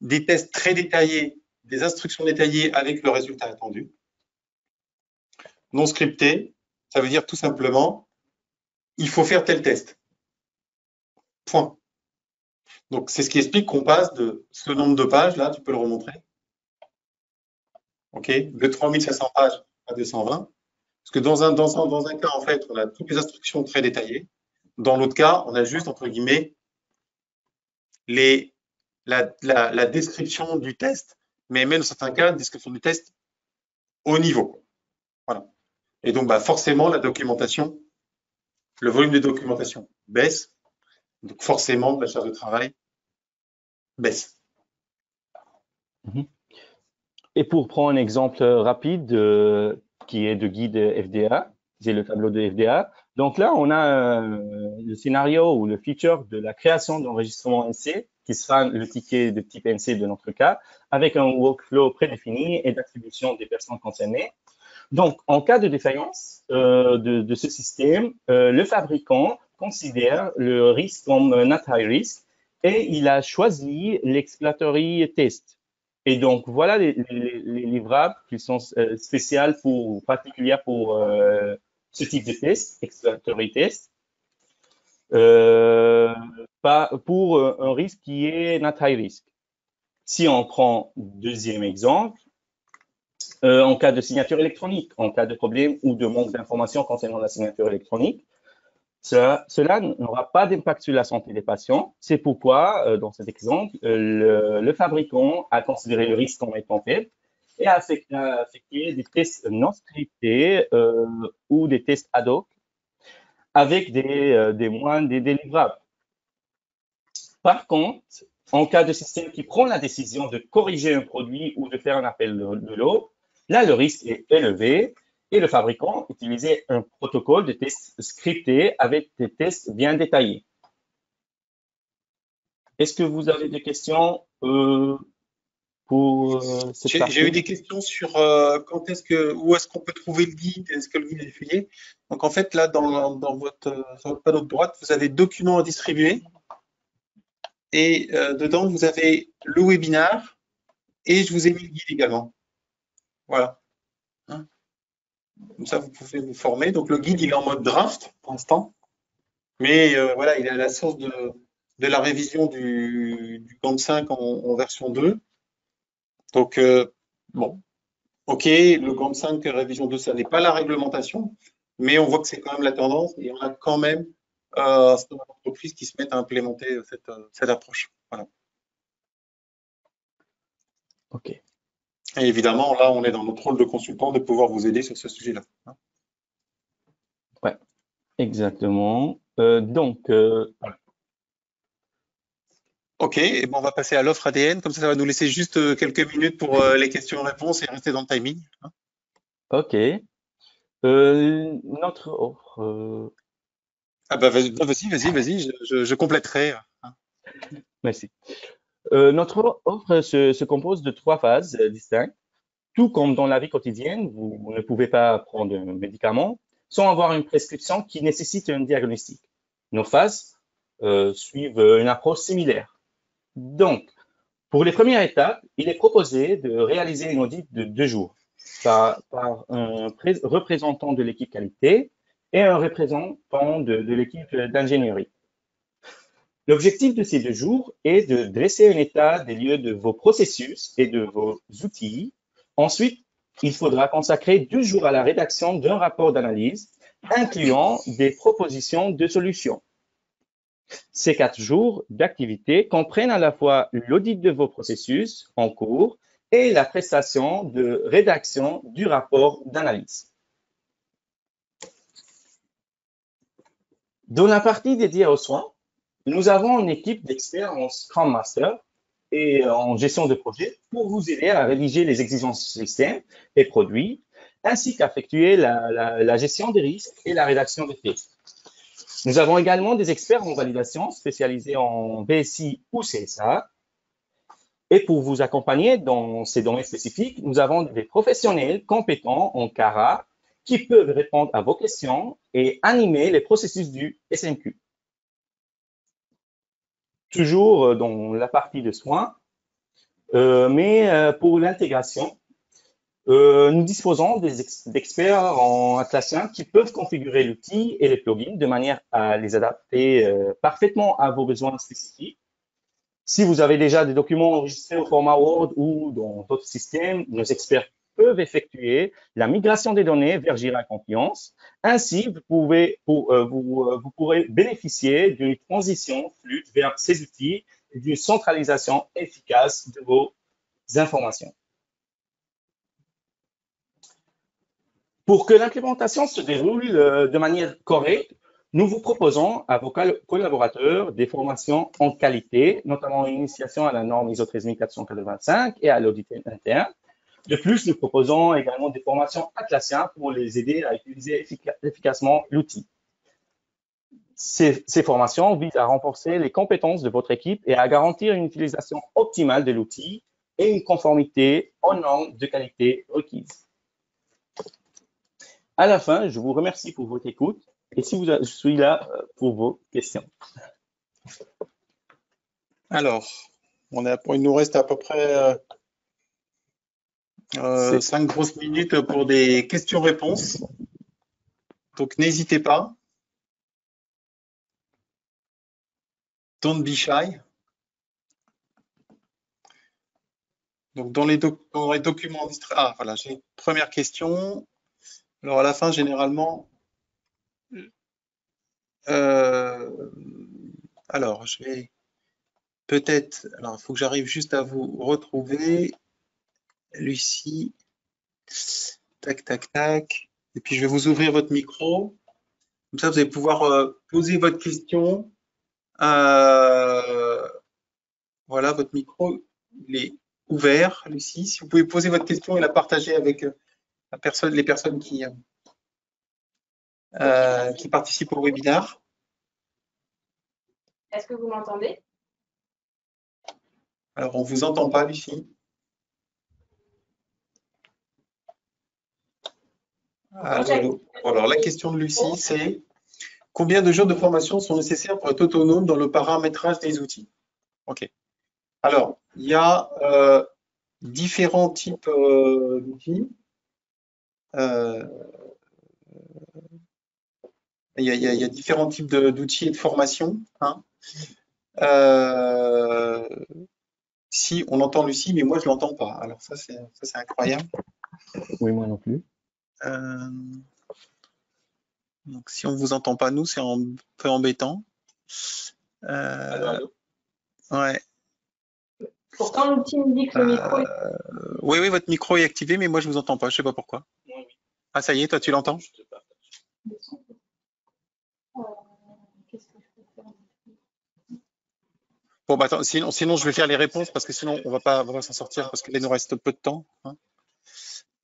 des tests très détaillés, des instructions détaillées avec le résultat attendu. Non scripté, ça veut dire tout simplement, il faut faire tel test. Point. Donc, c'est ce qui explique qu'on passe de ce nombre de pages, là, tu peux le remontrer, ok, de 3500 pages à 220. Parce que dans un cas, en fait, on a toutes les instructions très détaillées. Dans l'autre cas, on a juste, entre guillemets, la description du test, mais même dans certains cas, la description du test au niveau. Voilà. Et donc, forcément, la documentation, le volume de documentation baisse. Donc, forcément, la charge de travail baisse.
Et pour prendre un exemple rapide qui est de guide FDA, c'est le tableau de FDA. Donc là, on a le scénario ou le feature de la création d'enregistrement NC, qui sera le ticket de type NC de notre cas, avec un workflow prédéfini et d'attribution des personnes concernées. Donc, en cas de défaillance de ce système, le fabricant considère le risque comme not high risk et il a choisi l'exploratory test. Et donc, voilà les livrables qui sont spéciaux particuliers pour ce type de test, exploratory test, pour un risque qui est not high risk. Si on prend deuxième exemple, en cas de signature électronique, en cas de problème ou de manque d'informations concernant la signature électronique, cela n'aura pas d'impact sur la santé des patients. C'est pourquoi, dans cet exemple, le fabricant a considéré le risque comme étant faible et a effectué des tests non scriptés ou des tests ad hoc avec des moindres délivrables. Par contre, en cas de système qui prend la décision de corriger un produit ou de faire un appel de l'eau, là, le risque est élevé et le fabricant utilisait un protocole de test scripté avec des tests bien détaillés. Est-ce que vous avez des questions pour cette
J'ai eu
partie?
des questions sur où est-ce qu'on peut trouver le guide, est-ce que le guide est feuillé. Donc en fait, là, sur votre panneau de droite, vous avez documents à distribuer et dedans, vous avez le webinar et je vous ai mis le guide également. Voilà. Hein. Comme ça, vous pouvez vous former. Donc le guide, il est en mode draft pour l'instant, mais voilà, il est à la source de la révision du GAN 5 en version 2. Donc, bon, OK, le GAN 5 révision 2, ça n'est pas la réglementation, mais on voit que c'est quand même la tendance et on a quand même un certain nombre d'entreprises qui se mettent à implémenter cette approche. Voilà.
OK.
Et évidemment, là, on est dans notre rôle de consultant de pouvoir vous aider sur ce sujet-là.
Ouais, exactement.
OK, et ben on va passer à l'offre ADN, comme ça va nous laisser juste quelques minutes pour les questions-réponses et rester dans le timing.
OK. Notre offre,
Ah bah vas-y, je compléterai.
merci. Notre offre se compose de 3 phases distinctes. Tout comme dans la vie quotidienne, vous ne pouvez pas prendre un médicament sans avoir une prescription qui nécessite un diagnostic. Nos phases suivent une approche similaire. Donc, pour les premières étapes, il est proposé de réaliser une audit de 2 jours par un représentant de l'équipe qualité et un représentant de l'équipe d'ingénierie. L'objectif de ces 2 jours est de dresser un état des lieux de vos processus et de vos outils. Ensuite, il faudra consacrer 2 jours à la rédaction d'un rapport d'analyse incluant des propositions de solutions. Ces 4 jours d'activité comprennent à la fois l'audit de vos processus en cours et la prestation de rédaction du rapport d'analyse. Dans la partie dédiée aux soins, nous avons une équipe d'experts en Scrum Master et en gestion de projet pour vous aider à rédiger les exigences système et produits, ainsi qu'à effectuer la gestion des risques et la rédaction des tests. Nous avons également des experts en validation spécialisés en BSI ou CSA. Et pour vous accompagner dans ces domaines spécifiques, nous avons des professionnels compétents en CARA qui peuvent répondre à vos questions et animer les processus du SMQ. Toujours dans la partie de soins, mais pour l'intégration, nous disposons d'experts en Atlassian qui peuvent configurer l'outil et les plugins de manière à les adapter parfaitement à vos besoins spécifiques. Si vous avez déjà des documents enregistrés au format Word ou dans d'autres systèmes, nos experts peuvent effectuer la migration des données vers Jira Confiance. Ainsi, vous pourrez bénéficier d'une transition fluide vers ces outils et d'une centralisation efficace de vos informations. Pour que l'implémentation se déroule de manière correcte, nous vous proposons à vos collaborateurs des formations en qualité, notamment une initiation à la norme ISO 13485 et à l'audit interne. De plus, nous proposons également des formations Atlassian pour les aider à utiliser efficacement l'outil. Ces formations visent à renforcer les compétences de votre équipe et à garantir une utilisation optimale de l'outil et une conformité aux normes de qualité requises. À la fin, je vous remercie pour votre écoute et je suis là pour vos questions.
Alors, il nous reste à peu près 5 grosses minutes pour des questions-réponses. Donc, n'hésitez pas. Don't be shy. Donc, dans les documents, voilà, j'ai une première question. Alors, à la fin, généralement, alors, je vais peut-être, alors, il faut que j'arrive juste à vous retrouver. Lucie, tac, tac, tac. Et puis, je vais vous ouvrir votre micro. Comme ça, vous allez pouvoir poser votre question. Voilà, votre micro, il est ouvert, Lucie. Si vous pouvez poser votre question et la partager avec les personnes qui participent au webinaire.
Est-ce que vous m'entendez?
Alors, on ne vous entend pas, Lucie. Alors, la question de Lucie, c'est combien de jours de formation sont nécessaires pour être autonome dans le paramétrage des outils? OK. Alors, il y a différents types d'outils. Il y a différents types d'outils et de formation, hein. Si on entend Lucie, mais moi je l'entends pas. Alors ça c'est incroyable.
Oui, moi non plus.
Euh, donc si on vous entend pas nous, c'est un peu embêtant.
Allô.
Ouais.
Pourtant, l'outil me dit que le micro est...
Oui, votre micro est activé, mais moi je vous entends pas. Je sais pas pourquoi.
Oui.
Ah ça y est, toi tu l'entends?
Qu'est-ce que je peux faire?
Bon, bah attends, sinon je vais faire les réponses parce que sinon on va pas s'en sortir parce qu'il nous reste peu de temps, hein.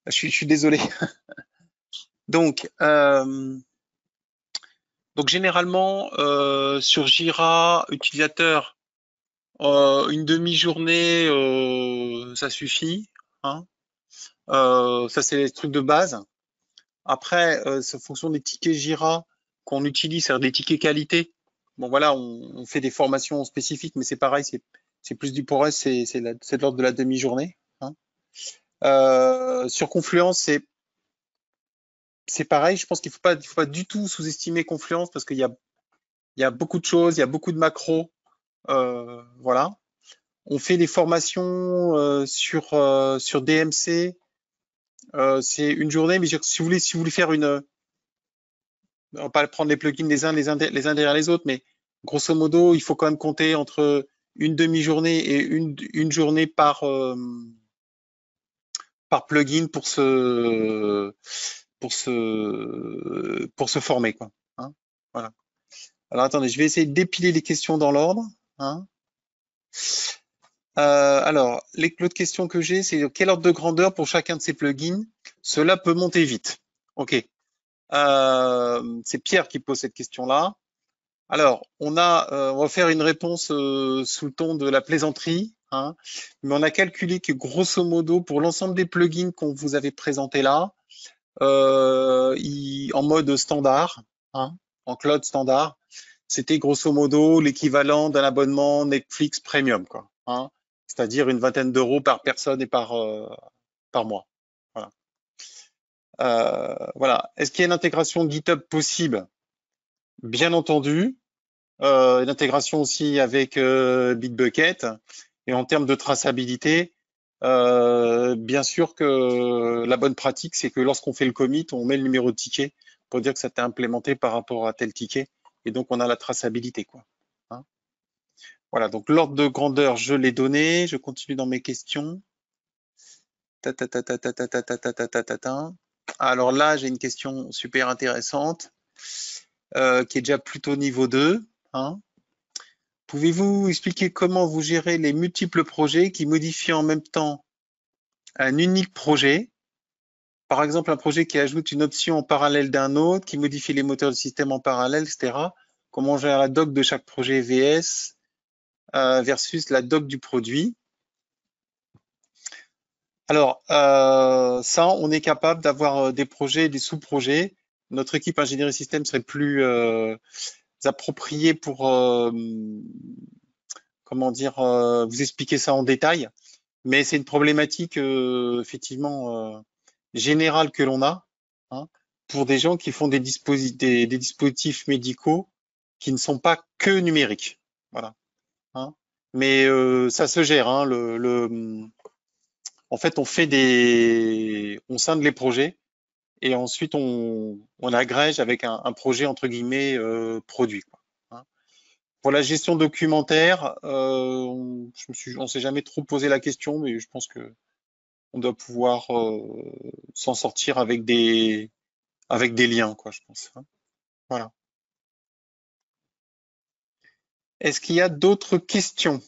Je suis désolé. Donc, généralement sur Jira utilisateur, une demi-journée ça suffit, hein. Ça c'est les trucs de base. Après, c'est en fonction des tickets Jira qu'on utilise, c'est-à-dire des tickets qualité. Bon voilà, on fait des formations spécifiques, mais c'est pareil, c'est plus du pour c'est de l'ordre de la demi-journée, hein. Sur Confluence, c'est pareil. Je pense qu'il faut pas du tout sous-estimer Confluence parce qu'il y a beaucoup de choses, il y a beaucoup de macros, voilà. On fait des formations sur DMC. C'est une journée, mais si vous voulez faire on va pas prendre les plugins les uns derrière les autres, mais grosso modo, il faut quand même compter entre une demi-journée et une journée par plugin pour se former, quoi, hein, voilà. Alors attendez, je vais essayer de dépiler les questions dans l'ordre, hein. Alors, l'autre question que j'ai, c'est quel ordre de grandeur pour chacun de ces plugins? Cela peut monter vite. OK. C'est Pierre qui pose cette question-là. Alors, on va faire une réponse sous le ton de la plaisanterie, hein, mais on a calculé que grosso modo, pour l'ensemble des plugins qu'on vous avait présentés là, en mode standard, hein, en cloud standard, c'était grosso modo l'équivalent d'un abonnement Netflix Premium, quoi, hein, c'est-à-dire une vingtaine d'euros par personne et par mois. Voilà. Voilà. Est-ce qu'il y a une intégration GitHub possible? Bien entendu. Une intégration aussi avec Bitbucket. Et en termes de traçabilité, bien sûr que la bonne pratique, c'est que lorsqu'on fait le commit, on met le numéro de ticket pour dire que ça a été implémenté par rapport à tel ticket. Et donc, on a la traçabilité, quoi, hein. Voilà, donc l'ordre de grandeur, je l'ai donné. Je continue dans mes questions. Alors là, j'ai une question super intéressante qui est déjà plutôt niveau 2, hein. Pouvez-vous expliquer comment vous gérez les multiples projets qui modifient en même temps un unique projet? Par exemple, un projet qui ajoute une option en parallèle d'un autre, qui modifie les moteurs de système en parallèle, etc. Comment on gère la doc de chaque projet VS versus la doc du produit? Alors, ça, on est capable d'avoir des projets, des sous-projets. Notre équipe ingénierie système serait plus appropriée pour, comment dire, vous expliquer ça en détail. Mais c'est une problématique effectivement générale que l'on a, hein, pour des gens qui font des dispositifs médicaux qui ne sont pas que numériques. Voilà, hein. Mais ça se gère, hein, en fait, on scinde les projets et ensuite on agrège avec un projet entre guillemets produit, quoi, hein. Pour la gestion documentaire, on s'est jamais trop posé la question, mais je pense que on doit pouvoir s'en sortir avec des liens, quoi, je pense, hein. Voilà. Est-ce qu'il y a d'autres questions?